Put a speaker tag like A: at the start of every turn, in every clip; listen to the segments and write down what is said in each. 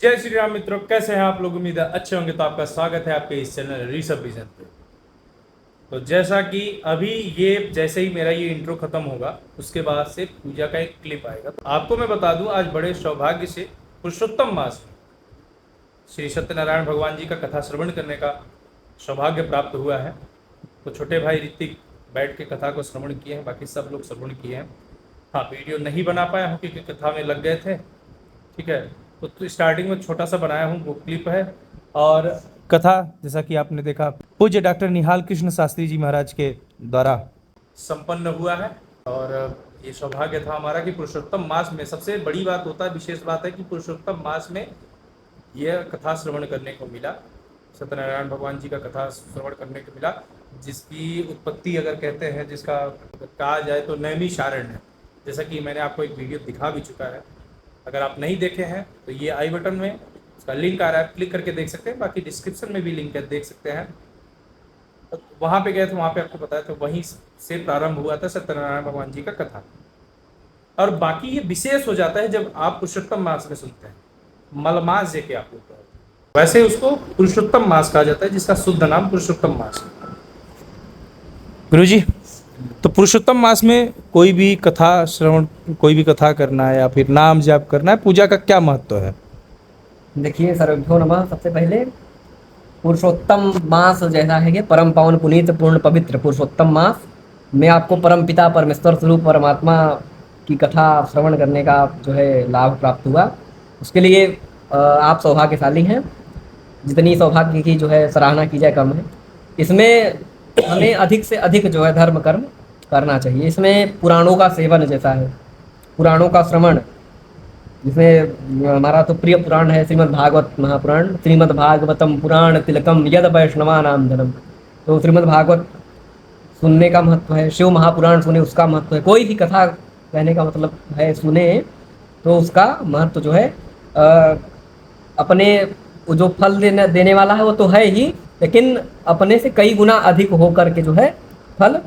A: जय श्री राम मित्रों, कैसे हैं आप लोग। उम्मीद है अच्छे होंगे। तो आपका स्वागत है आपके इस चैनल ऋषभ विजन पे। तो जैसा कि अभी ये जैसे ही मेरा ये इंट्रो खत्म होगा उसके बाद से पूजा का एक क्लिप आएगा। तो आपको मैं बता दूं, आज बड़े सौभाग्य से पुरुषोत्तम मास में श्री सत्यनारायण भगवान जी का कथा श्रवण करने का सौभाग्य प्राप्त हुआ है। तो छोटे भाई ऋतिक बैठ के कथा को श्रवण किए हैं, बाकी सब लोग श्रवण किए हैं। हाँ, वीडियो नहीं बना पाया हूँ क्योंकि कथा में लग गए थे। ठीक है, तो स्टार्टिंग में छोटा सा बनाया हूँ, वो क्लिप है। और कथा जैसा कि आपने देखा पूज्य डॉक्टर निहाल कृष्ण शास्त्री जी महाराज के द्वारा संपन्न हुआ है। और ये सौभाग्य था हमारा कि पुरुषोत्तम मास में सबसे बड़ी बात होता है, विशेष बात है कि पुरुषोत्तम मास में यह कथा श्रवण करने को मिला। सत्यनारायण भगवान जी का कथा श्रवण करने को मिला, जिसकी उत्पत्ति अगर कहते हैं, जिसका कहा जाए तो नैमिषारण्य। जैसा कि मैंने आपको एक वीडियो दिखा भी चुका है। अगर आप नहीं देखे हैं तो ये आई बटन में उसका लिंक आ रहा है, क्लिक करके देख सकते हैं। बाकी डिस्क्रिप्शन में भी लिंक है, देख सकते हैं। तो वहाँ पे गए थे, वहाँ पे आपको बताया था, वहीं से प्रारंभ हुआ था सत्यनारायण भगवान जी का कथा। और बाकी ये विशेष हो जाता है जब आप पुरुषोत्तम मास में सुनते हैं। मलमास जे के आप लोग वैसे उसको पुरुषोत्तम मास कहा जाता है, जिसका शुद्ध नाम पुरुषोत्तम मास है। गुरुजी, तो पुरुषोत्तम मास में कोई भी कथा श्रवण, कोई भी कथा करना है या फिर नाम जाप करना है, पूजा का क्या महत्व है?
B: देखिए, सर्वभ्यो नमः। सबसे पहले पुरुषोत्तम मास जैसा है कि परम पावन पुनीत पूर्ण पवित्र पुरुषोत्तम मास में आपको परम पिता परमेश्वर स्वरूप परमात्मा की कथा श्रवण करने का जो है लाभ प्राप्त हुआ। उसके लिए आप सौभाग्यशाली हैं। जितनी सौभाग्य की जो है सराहना की जाए कम है। इसमें हमें अधिक से अधिक जो है धर्म कर्म करना चाहिए। इसमें पुराणों का सेवन जैसा है, पुराणों का श्रवण, जिसमें हमारा तो प्रिय पुराण है श्रीमद् भागवत महापुराण, श्रीमद् भागवतम पुराण तिलकम यद वैष्णवा नाम धनम। तो श्रीमद् भागवत सुनने का महत्व है, शिव महापुराण सुने उसका महत्व है। कोई भी कथा कहने का मतलब है सुने तो उसका महत्व जो है अपने जो फल देने वाला है वो तो है ही, लेकिन अपने से कई गुना अधिक होकर के जो है फल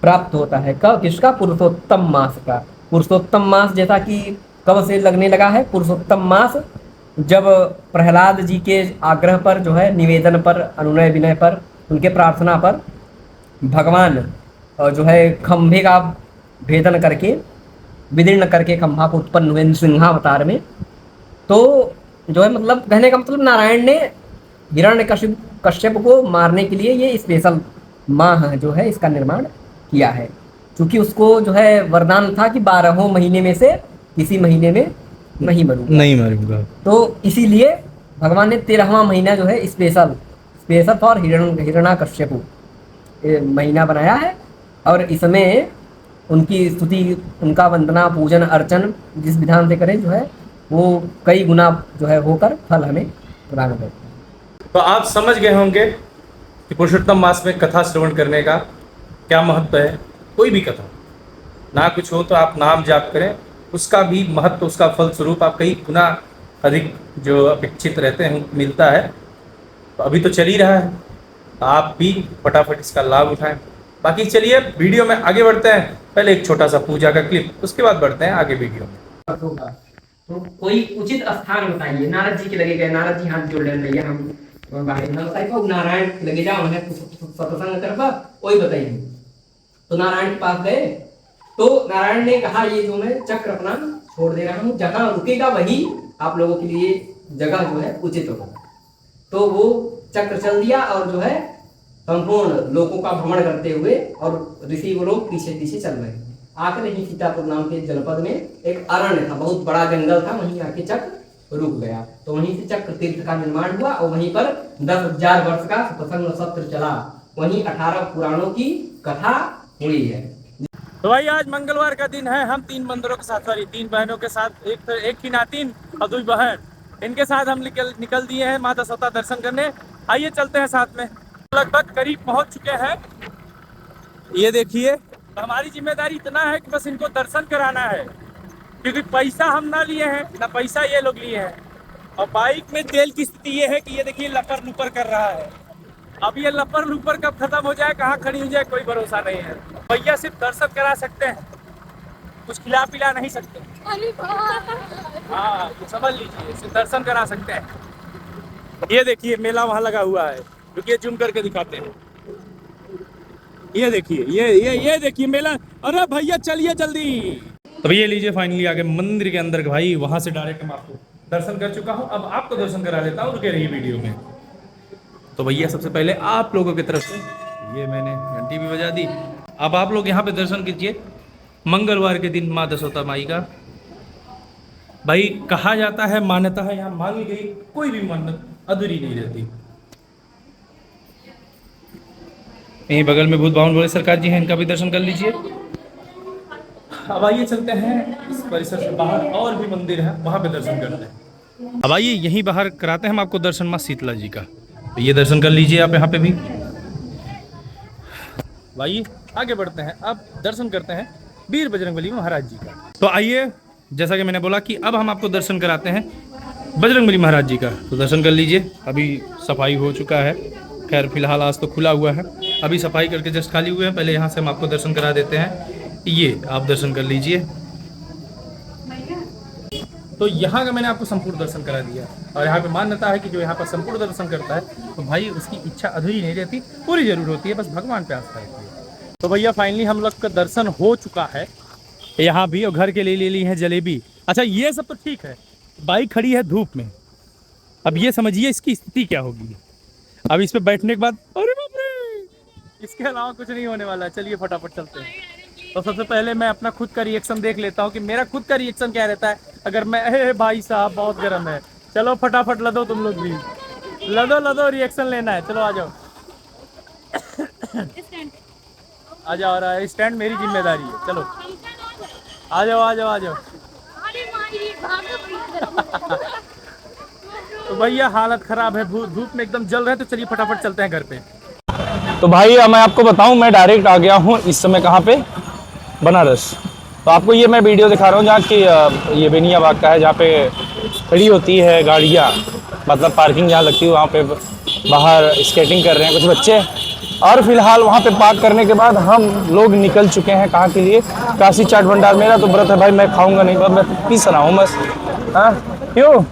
B: प्राप्त होता है। किसका? पुरुषोत्तम मास का। पुरुषोत्तम मास जैसा कि कब से लगने लगा है? पुरुषोत्तम मास जब प्रहलाद जी के आग्रह पर जो है, निवेदन पर, अनुनय विनय पर, उनके प्रार्थना पर भगवान जो है खंभे का भेदन करके, विदीर्ण करके खंभा को उत्पन्न हुए सिंहावतार में। तो जो है मतलब कहने का मतलब नारायण ने हिरण्यकश्यप को मारने के लिए ये स्पेशल माह जो है इसका निर्माण किया है। क्योंकि उसको जो है वरदान था कि 12 महीने में से किसी महीने में नहीं मरूंगा। तो इसीलिए भगवान ने 13वां महीना जो है स्पेशल फॉर हिरण्यकश्यप महीना बनाया है। और इसमें उनकी स्तुति, उनका वंदना, पूजन अर्चन जिस विधान से करें जो है वो कई गुना जो है होकर फल हमें प्रदान करता है।
A: तो आप समझ गए होंगे कि पुरुषोत्तम मास में कथा श्रवण करने का क्या महत्व है। कोई भी कथा ना कुछ हो तो आप नाम जाप करें, उसका भी महत्व, उसका फल स्वरूप आप कई गुना अधिक जो अपेक्षित रहते हैं मिलता है। तो अभी तो चल ही रहा है, आप भी फटाफट इसका लाभ उठाएं। बाकी चलिए वीडियो में आगे बढ़ते हैं। पहले एक छोटा सा पूजा का क्लिप, उसके बाद बढ़ते हैं आगे वीडियो में।
B: तो कोई उचित स्थान बताइए। नारद जी के लगे गए, नारद जी हाथ जोड़ रहे, हम नारायण लगे जाओ सत्संग करवा, वही बताइए। तो नारायण के पास गए तो नारायण ने कहा ये जो मैं चक्र अपना छोड़ दे रहा हूँ, जहाँ रुकेगा वही आप लोगों के लिए जगह जो है उचित होगा। तो वो चक्र चल दिया और जो है संपूर्ण लोगों का भ्रमण करते हुए, और ऋषि वो लोग पीछे पीछे चल रहे हैं। आकर ही सीतापुर नाम के जनपद में एक अरण्य था, बहुत बड़ा जंगल था, वहीं आके चक्र रुक गया। तो वहीं से चक्र तीर्थ का निर्माण हुआ और वहीं पर 10,000 वर्ष का प्रसंग सत्र चला। वहीं 18 पुराणों की कथा हुई है।
A: तो भाई आज मंगलवार का दिन है। हम 3 बंदरों के साथ, सॉरी 3 बहनों के साथ, एक ही नातिन और 2 बहन, इनके साथ हम निकल दिए हैं माता सौता दर्शन करने। आइए चलते हैं साथ में। लगभग करीब पहुंच चुके हैं। ये देखिए, हमारी जिम्मेदारी इतना है कि बस इनको दर्शन कराना है, क्योंकि पैसा हम ना लिए हैं, ना पैसा ये लोग लिए हैं। और बाइक में तेल की स्थिति ये है कि ये देखिए लपर लुपर कर रहा है। अब ये लपर लुपर कब खत्म हो जाए, कहाँ खड़ी हो जाए, कोई भरोसा नहीं है। भैया सिर्फ दर्शन करा सकते हैं। कुछ खिला पिला नहीं सकते।
C: अरे वाह।
A: हाँ तो समझ लीजिए, इसे दर्शन करा सकते हैं। ये देखिए मेला वहाँ लगा हुआ है, रुकिए जूम करके दिखाते हैं। ये देखिए, ये देखिए मेला। अरे भैया चलिए जल्दी। तो ये लीजिए फाइनली आगे मंदिर के अंदर भाई, वहां से डायरेक्ट मैं आपको दर्शन कर चुका हूँ। अब आपको दर्शन करा देता हूँ, रुके रहिए वीडियो में। तो भैया सबसे पहले आप लोगों की तरफ से ये मैंने घंटी भी बजा दी। अब आप लोग यहाँ पे दर्शन कीजिए मंगलवार के दिन माँ दशोता माई का। भाई कहा जाता है, मान्यता है, यहाँ मांगी गई कोई भी मन्नत अधूरी नहीं रहती। यहीं बगल में भूत बावन भोले सरकार जी हैं, इनका भी दर्शन कर लीजिए। अब आइए चलते हैं इस परिसर से बाहर, और भी मंदिर है वहाँ पे दर्शन करते हैं। अब आइए यहीं बाहर कराते हैं हम आपको दर्शन माँ शीतला जी का। तो ये दर्शन कर लीजिए आप यहाँ पे भी। आइए आगे बढ़ते हैं, अब दर्शन करते हैं वीर बजरंगबली महाराज जी का। तो आइए, जैसा कि मैंने बोला कि अब हम आपको दर्शन कराते हैं बजरंगबली महाराज जी का। तो दर्शन कर लीजिए। अभी सफाई हो चुका है, खैर फिलहाल आज तो खुला हुआ है, अभी सफाई करके जस्ट खाली हुए हैं। पहले यहाँ से हम आपको दर्शन करा देते हैं, ये आप दर्शन कर लीजिए। तो यहाँ का मैंने आपको संपूर्ण दर्शन करा दिया, और यहाँ पे मान्यता है कि जो यहाँ पर संपूर्ण दर्शन करता है तो भाई उसकी इच्छा अधूरी नहीं रहती, पूरी जरूर होती है, बस भगवान पे आस्था रहती है। तो भैया फाइनली हम लोग का दर्शन हो चुका है यहाँ भी, और घर के लिए ले ली है जलेबी। अच्छा ये सब तो ठीक है, बाइक खड़ी है धूप में, अब ये समझिए इसकी स्थिति क्या होगी। अब इस पे बैठने के बाद अरे बाप रे, इसके अलावा कुछ नहीं होने वाला है। चलिए फटाफट चलते हैं। तो सबसे पहले मैं अपना खुद का रिएक्शन देख लेता हूँ कि मेरा खुद का रिएक्शन क्या रहता है अगर मैं भाई साहब बहुत गर्म है। चलो फटाफट लदो, तुम लोग भी लदो, रिएक्शन लेना है। चलो आ जाओ आ जाओ, आ रहा है स्टैंड, मेरी जिम्मेदारी है। चलो आ जाओ। तो भैया हालत खराब है, धूप में एकदम जल रहे हैं, तो चलिए फटाफट चलते हैं घर पे।
D: तो भाई मैं आपको बताऊं, मैं डायरेक्ट आ गया हूं इस समय कहाँ पे, बनारस। तो आपको ये मैं वीडियो दिखा रहा हूं जहाँ की ये बेनिया बाग का है, जहाँ पे खड़ी होती है गाड़ियाँ, मतलब पार्किंग जहाँ लगती है वहाँ पे बाहर स्केटिंग कर रहे हैं कुछ बच्चे। और फिलहाल वहाँ पे पार्क करने के बाद हम लोग निकल चुके हैं कहाँ के लिए, काशी चाट भंडार। मेरा तो व्रत है भाई, मैं खाऊंगा नहीं, मैं पीस रहा हूँ बस। हाँ क्यों,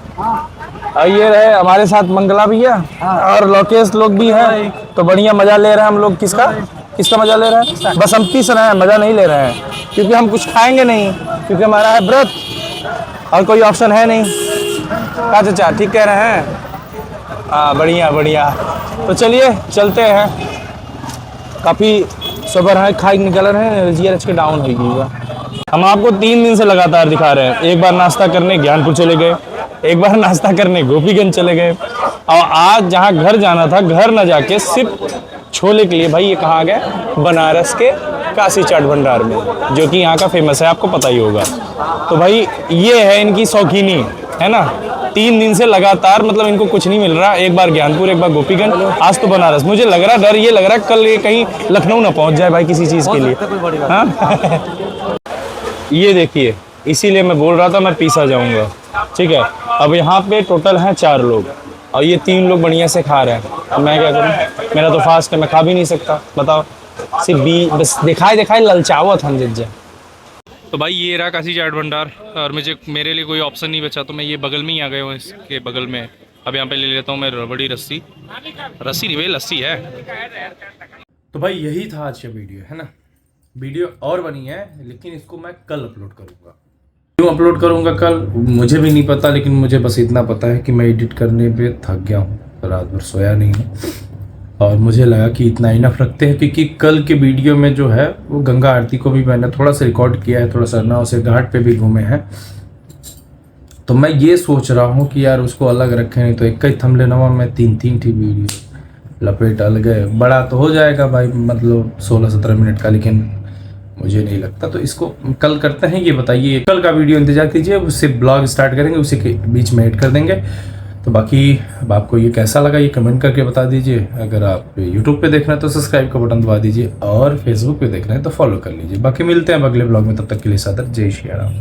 D: और ये रहे हमारे साथ मंगला भैया और लोकेश लोग भी हैं, तो बढ़िया मजा ले रहे हैं हम लोग। किसका मजा ले रहे हैं, बस हम पीस रहे हैं, मजा नहीं ले रहे हैं, क्योंकि हम कुछ खाएंगे नहीं, क्योंकि हमारा है व्रत और कोई ऑप्शन है नहीं। क्या चाचा ठीक कह रहे हैं? हाँ बढ़िया। तो चलिए चलते हैं, काफ़ी सबर है, खाई निकल रहे हैं, एनर्जी आज के डाउन हो गई। हम आपको 3 दिन से लगातार दिखा रहे हैं। एक बार नाश्ता करने ज्ञानपुर चले गए, एक बार नाश्ता करने गोपीगंज चले गए, और आज जहाँ घर जाना था घर न जाके सिर्फ छोले के लिए भाई ये कहाँ गए, बनारस के काशी चाट भंडार में, जो कि यहाँ का फेमस है, आपको पता ही होगा। तो भाई ये है इनकी शौकीनी, है ना। 3 दिन से लगातार, मतलब इनको कुछ नहीं मिल रहा, एक बार ज्ञानपुर, एक बार गोपीगंज, आज तो बनारस। मुझे लग रहा, डर ये लग रहा कल ये कहीं लखनऊ ना पहुँच जाए भाई किसी चीज़ के लिए। हाँ ये देखिए, इसीलिए मैं बोल रहा था मैं पीसा जाऊँगा, ठीक है। अब यहाँ पे टोटल हैं 4 लोग, और ये 3 लोग बढ़िया से खा रहे हैं। अब मैं क्या करूँ, मेरा तो फास्ट है, मैं खा भी नहीं सकता, बताओ। सिर्फ बस दिखाए ललचावत हम जिज्जा।
A: तो भाई ये रहा काशी चाट भंडार, और मेरे लिए कोई ऑप्शन नहीं बचा, तो मैं ये बगल में ही आ गया हूँ, इसके बगल में। अब यहाँ पे ले लेता हूँ मैं रबड़ी लस्सी नहीं भाई, लस्सी है। तो भाई यही था आज का वीडियो, है ना। वीडियो और बनी है, लेकिन इसको मैं कल अपलोड करूँगा। क्यों अपलोड करूँगा कल मुझे भी नहीं पता, लेकिन मुझे बस इतना पता है कि मैं एडिट करने पे थक गया हूँ, रात भर सोया नहीं हूँ, और मुझे लगा कि इतना इनफ रखते हैं, क्योंकि कल के वीडियो में जो है वो गंगा आरती को भी मैंने थोड़ा सा रिकॉर्ड किया है, थोड़ा सा नाव से घाट पे भी घूमे हैं। तो मैं ये सोच रहा हूँ कि यार उसको अलग रखें, नहीं तो एक ही थंबनेलवा में 3 वीडियो लपेट अलग गए। बड़ा तो हो जाएगा भाई, मतलब 16-17 मिनट का, लेकिन मुझे नहीं लगता। तो इसको कल करते हैं, ये बताइए कल का वीडियो इंतजार कीजिए, उससे ब्लॉग स्टार्ट करेंगे, उसी के बीच में ऐड कर देंगे। तो बाकी अब आपको ये कैसा लगा ये कमेंट करके बता दीजिए। अगर आप यूट्यूब पे देख रहे हैं तो सब्सक्राइब का बटन दबा दीजिए, और फेसबुक पे देख रहे हैं तो फॉलो कर लीजिए। बाकी मिलते हैं अगले ब्लॉग में, तब तक के लिए सादर जय श्री राम।